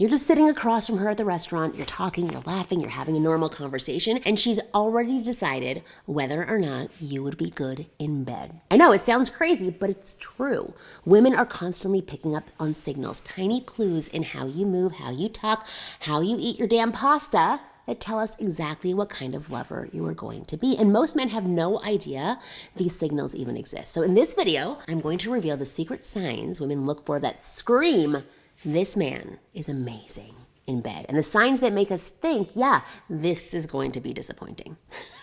You're just sitting across from her at the restaurant, you're talking, you're laughing, you're having a normal conversation, and she's already decided whether or not you would be good in bed. I know, it sounds crazy, but it's true. Women are constantly picking up on signals, tiny clues in how you move, how you talk, how you eat your damn pasta that tell us exactly what kind of lover you are going to be. And most men have no idea these signals even exist. So in this video, I'm going to reveal the secret signs women look for that scream, this man is amazing in bed. And the signs that make us think, yeah, this is going to be disappointing.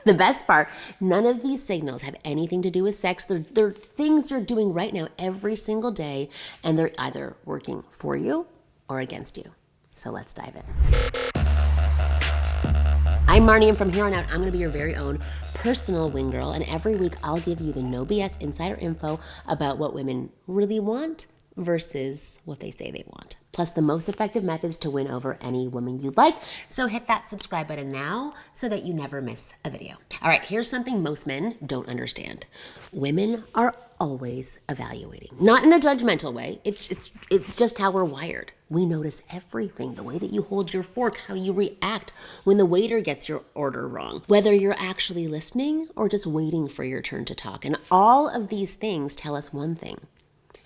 The best part, none of these signals have anything to do with sex. They're things you're doing right now every single day, and they're either working for you or against you. So let's dive in. I'm Marni, and from here on out, I'm gonna be your very own personal wing girl, and every week I'll give you the no BS insider info about what women really want versus what they say they want, plus the most effective methods to win over any woman you like. So hit that subscribe button now so that you never miss a video. All right, here's something most men don't understand. Women are always evaluating, not in a judgmental way. It's just how we're wired. We notice everything, the way that you hold your fork, how you react when the waiter gets your order wrong, whether you're actually listening or just waiting for your turn to talk. And all of these things tell us one thing: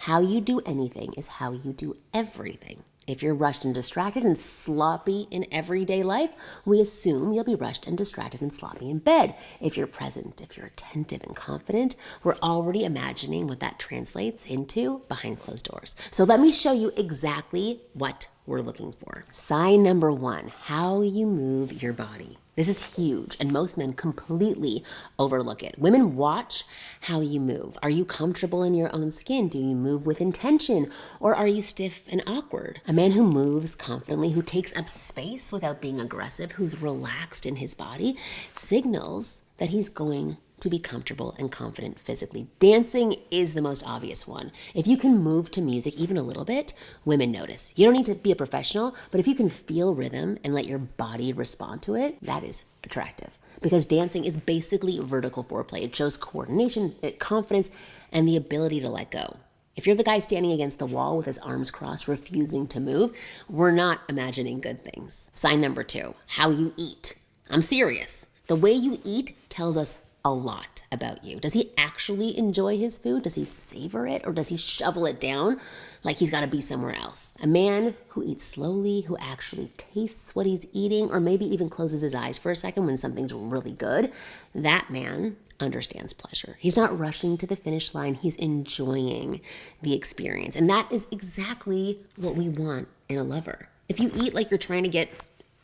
how you do anything is how you do everything. If you're rushed and distracted and sloppy in everyday life, we assume you'll be rushed and distracted and sloppy in bed. If you're present, if you're attentive and confident, we're already imagining what that translates into behind closed doors. So let me show you exactly what we're looking for. Sign number 1, how you move your body. This is huge, and most men completely overlook it. Women watch how you move. Are you comfortable in your own skin? Do you move with intention, or are you stiff and awkward? A man who moves confidently, who takes up space without being aggressive, who's relaxed in his body, signals that he's going to be comfortable and confident physically. Dancing is the most obvious one. If you can move to music even a little bit, women notice. You don't need to be a professional, but if you can feel rhythm and let your body respond to it, that is attractive. Because dancing is basically vertical foreplay. It shows coordination, confidence, and the ability to let go. If you're the guy standing against the wall with his arms crossed, refusing to move, we're not imagining good things. Sign number 2, how you eat. I'm serious. The way you eat tells us a lot about you. Does he actually enjoy his food? Does he savor it, or does he shovel it down like he's got to be somewhere else? A man who eats slowly, who actually tastes what he's eating, or maybe even closes his eyes for a second when something's really good, that man understands pleasure. He's not rushing to the finish line. He's enjoying the experience. And that is exactly what we want in a lover. If you eat like you're trying to get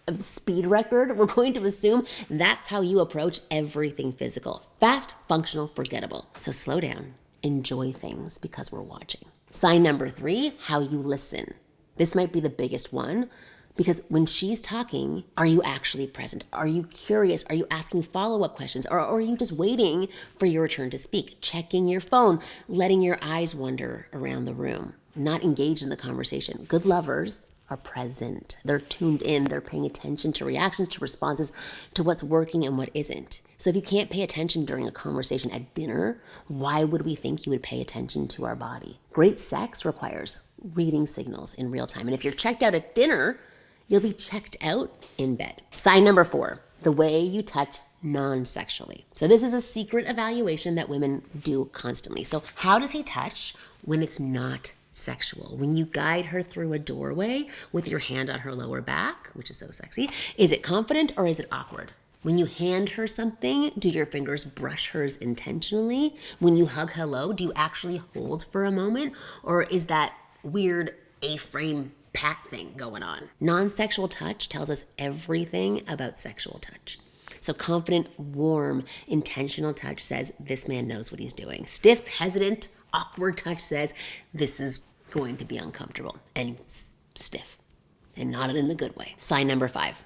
a speed record, we're going to assume that's how you approach everything physical. Fast, functional, forgettable. So slow down, enjoy things because we're watching. Sign number 3, how you listen. This might be the biggest one, because when she's talking, are you actually present? Are you curious? Are you asking follow-up questions? Or are you just waiting for your turn to speak? Checking your phone, letting your eyes wander around the room, not engaged in the conversation. Good lovers are present. They're tuned in. They're paying attention to reactions, to responses, to what's working and what isn't. So if you can't pay attention during a conversation at dinner, why would we think you would pay attention to our body? Great sex requires reading signals in real time. And if you're checked out at dinner, you'll be checked out in bed. Sign number 4, the way you touch non-sexually. So this is a secret evaluation that women do constantly. So how does he touch when it's not sexual? When you guide her through a doorway with your hand on her lower back, which is so sexy, is it confident or is it awkward? When you hand her something, do your fingers brush hers intentionally? When you hug hello, do you actually hold for a moment? Or is that weird A-frame pat thing going on? Non-sexual touch tells us everything about sexual touch. So confident, warm, intentional touch says this man knows what he's doing. Stiff, hesitant, awkward touch says this is going to be uncomfortable and stiff, and not in a good way. Sign number 5,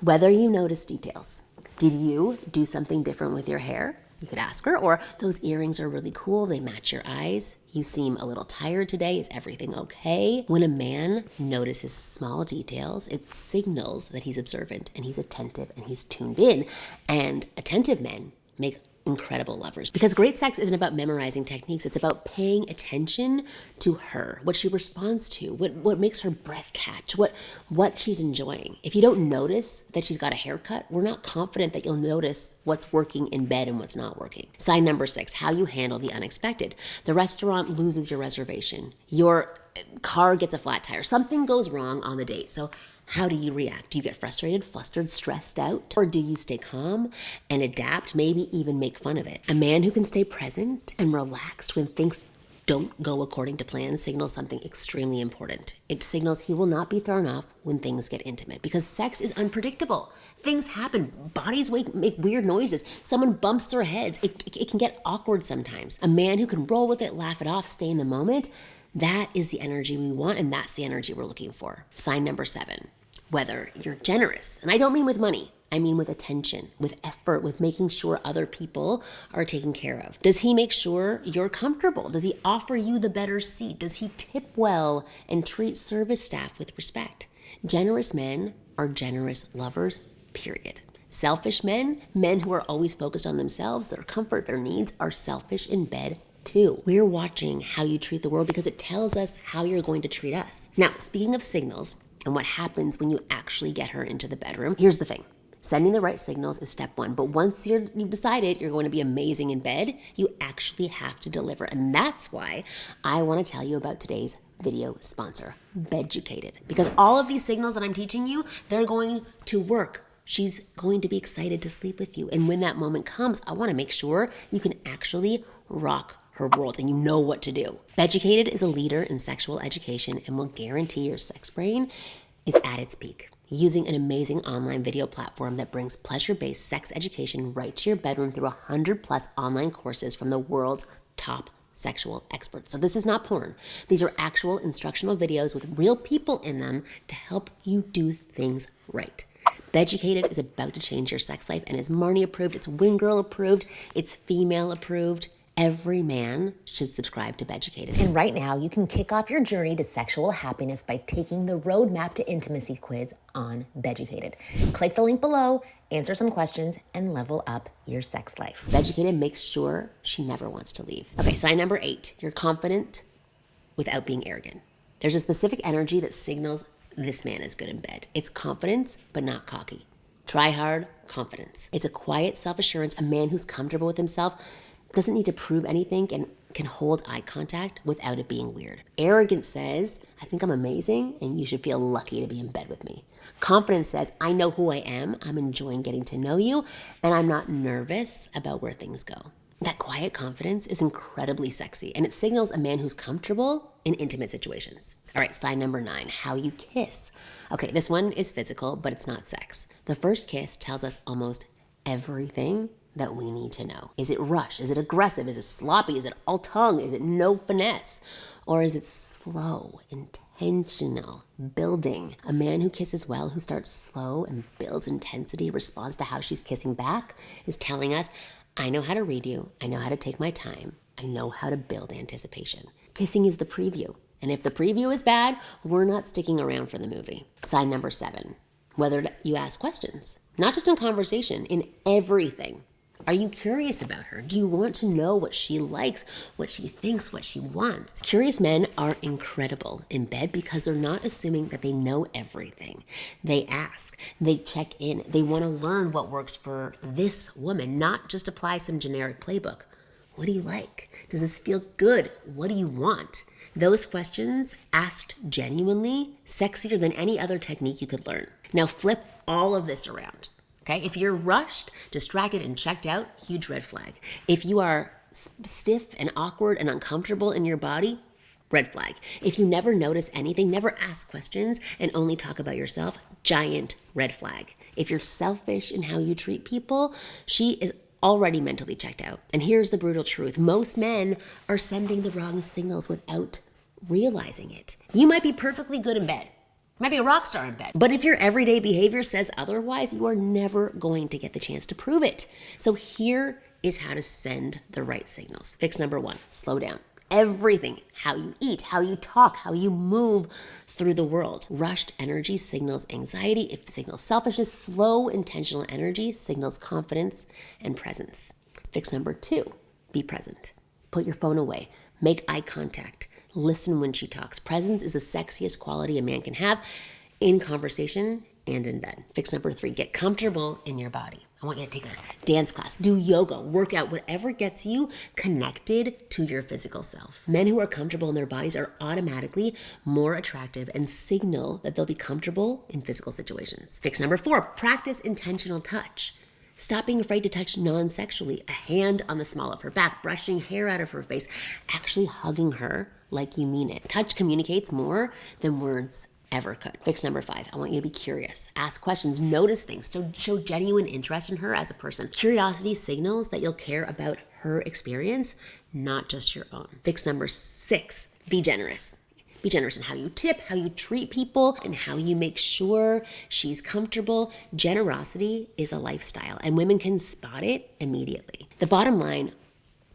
whether you notice details. Did you do something different with your hair? You could ask her. Or those earrings are really cool. They match your eyes. You seem a little tired today. Is everything okay? When a man notices small details, it signals that he's observant and he's attentive and he's tuned in. And attentive men make incredible lovers. Because great sex isn't about memorizing techniques. It's about paying attention to her, what she responds to, what makes her breath catch, what she's enjoying. If you don't notice that she's got a haircut, we're not confident that you'll notice what's working in bed and what's not working. Sign number 6, how you handle the unexpected. The restaurant loses your reservation. Your car gets a flat tire. Something goes wrong on the date. So how do you react? Do you get frustrated, flustered, stressed out? Or do you stay calm and adapt, maybe even make fun of it? A man who can stay present and relaxed when things don't go according to plan signals something extremely important. It signals he will not be thrown off when things get intimate, because sex is unpredictable. Things happen. Bodies make weird noises. Someone bumps their heads. It can get awkward sometimes. A man who can roll with it, laugh it off, stay in the moment, that is the energy we want, and that's the energy we're looking for. Sign number 7, whether you're generous. And I don't mean with money. I mean with attention, with effort, with making sure other people are taken care of. Does he make sure you're comfortable? Does he offer you the better seat? Does he tip well and treat service staff with respect? Generous men are generous lovers, period. Selfish men who are always focused on themselves, their comfort, their needs, are selfish in bed too. We're watching how you treat the world because it tells us how you're going to treat us. Now, speaking of signals and what happens when you actually get her into the bedroom, here's the thing. Sending the right signals is step 1, but once you've decided you're going to be amazing in bed, you actually have to deliver. And that's why I want to tell you about today's video sponsor, Beducated. Because all of these signals that I'm teaching you, they're going to work. She's going to be excited to sleep with you. And when that moment comes, I want to make sure you can actually rock her world and you know what to do. Beducated is a leader in sexual education and will guarantee your sex brain is at its peak, using an amazing online video platform that brings pleasure-based sex education right to your bedroom through 100+ online courses from the world's top sexual experts. So this is not porn. These are actual instructional videos with real people in them to help you do things right. Beducated is about to change your sex life and is Marni approved, it's Wing Girl approved, it's female approved. Every man should subscribe to Beducated. And right now, you can kick off your journey to sexual happiness by taking the Roadmap to Intimacy quiz on Beducated. Click the link below, answer some questions, and level up your sex life. Beducated makes sure she never wants to leave. Okay, sign number 8. You're confident without being arrogant. There's a specific energy that signals this man is good in bed. It's confidence, but not cocky. Try hard, confidence. It's a quiet self-assurance. A man who's comfortable with himself doesn't need to prove anything and can hold eye contact without it being weird. Arrogance says, I think I'm amazing and you should feel lucky to be in bed with me. Confidence says, I know who I am, I'm enjoying getting to know you, and I'm not nervous about where things go. That quiet confidence is incredibly sexy, and it signals a man who's comfortable in intimate situations. All right, sign number 9, how you kiss. Okay, this one is physical, but it's not sex. The first kiss tells us almost everything that we need to know. Is it rush? Is it aggressive? Is it sloppy? Is it all tongue? Is it no finesse? Or is it slow, intentional, building? A man who kisses well, who starts slow and builds intensity, responds to how she's kissing back, is telling us, I know how to read you. I know how to take my time. I know how to build anticipation. Kissing is the preview. And if the preview is bad, we're not sticking around for the movie. Sign number 7, whether you ask questions, not just in conversation, in everything. Are you curious about her? Do you want to know what she likes, what she thinks, what she wants? Curious men are incredible in bed because they're not assuming that they know everything. They ask, they check in, they want to learn what works for this woman, not just apply some generic playbook. What do you like? Does this feel good? What do you want? Those questions, asked genuinely, sexier than any other technique you could learn. Now flip all of this around. Okay, if you're rushed, distracted, and checked out, huge red flag. If you are stiff and awkward and uncomfortable in your body, red flag. If you never notice anything, never ask questions, and only talk about yourself, giant red flag. If you're selfish in how you treat people, she is already mentally checked out. And here's the brutal truth. Most men are sending the wrong signals without realizing it. You might be perfectly good in bed. Might be a rock star in bed. But if your everyday behavior says otherwise, you are never going to get the chance to prove it. So here is how to send the right signals. Fix number 1, slow down. Everything, how you eat, how you talk, how you move through the world. Rushed energy signals anxiety, it signals selfishness. Slow, intentional energy signals confidence and presence. Fix number 2, be present. Put your phone away. Make eye contact. Listen when she talks. Presence is the sexiest quality a man can have in conversation and in bed. Fix number 3, get comfortable in your body. I want you to take a dance class, do yoga, work out, whatever gets you connected to your physical self. Men who are comfortable in their bodies are automatically more attractive and signal that they'll be comfortable in physical situations. Fix number 4, practice intentional touch. Stop being afraid to touch non-sexually. A hand on the small of her back, brushing hair out of her face, actually hugging her like you mean it. Touch communicates more than words ever could. Fix number 5, I want you to be curious. Ask questions, notice things, so show genuine interest in her as a person. Curiosity signals that you'll care about her experience, not just your own. Fix number 6, be generous. Be generous in how you tip, how you treat people, and how you make sure she's comfortable. Generosity is a lifestyle, and women can spot it immediately. The bottom line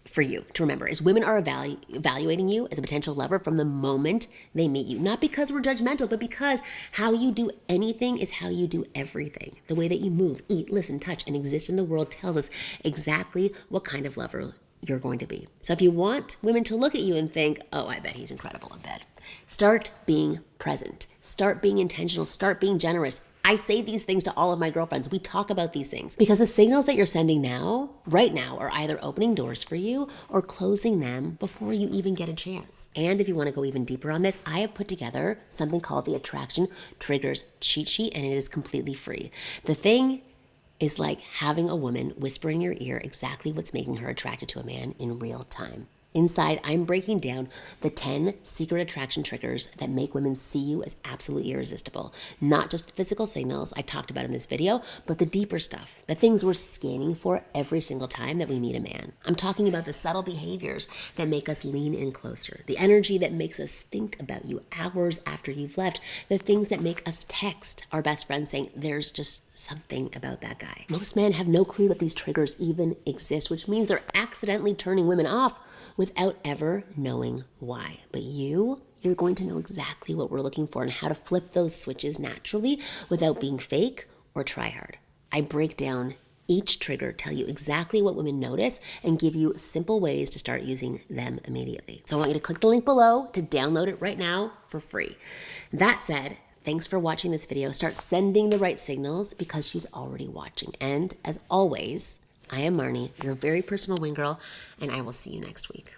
for you to remember is women are evaluating you as a potential lover from the moment they meet you. Not because we're judgmental, but because how you do anything is how you do everything. The way that you move, eat, listen, touch, and exist in the world tells us exactly what kind of lover you're going to be. So if you want women to look at you and think, oh, I bet he's incredible in bed, start being present. Start being intentional. Start being generous. I say these things to all of my girlfriends. We talk about these things because the signals that you're sending now, right now, are either opening doors for you or closing them before you even get a chance. And if you want to go even deeper on this, I have put together something called the Attraction Triggers Cheat Sheet, and it is completely free. The thing is like having a woman whisper in your ear exactly what's making her attracted to a man in real time. Inside, I'm breaking down the 10 secret attraction triggers that make women see you as absolutely irresistible. Not just the physical signals I talked about in this video, but the deeper stuff, the things we're scanning for every single time that we meet a man. I'm talking about the subtle behaviors that make us lean in closer, the energy that makes us think about you hours after you've left, the things that make us text our best friend saying, there's just something about that guy. Most men have no clue that these triggers even exist, which means they're accidentally turning women off without ever knowing why. But you're going to know exactly what we're looking for and how to flip those switches naturally without being fake or try hard. I break down each trigger, tell you exactly what women notice, and give you simple ways to start using them immediately. So I want you to click the link below to download it right now for free. That said, thanks for watching this video. Start sending the right signals because she's already watching. And as always, I am Marni, your very personal wing girl, and I will see you next week.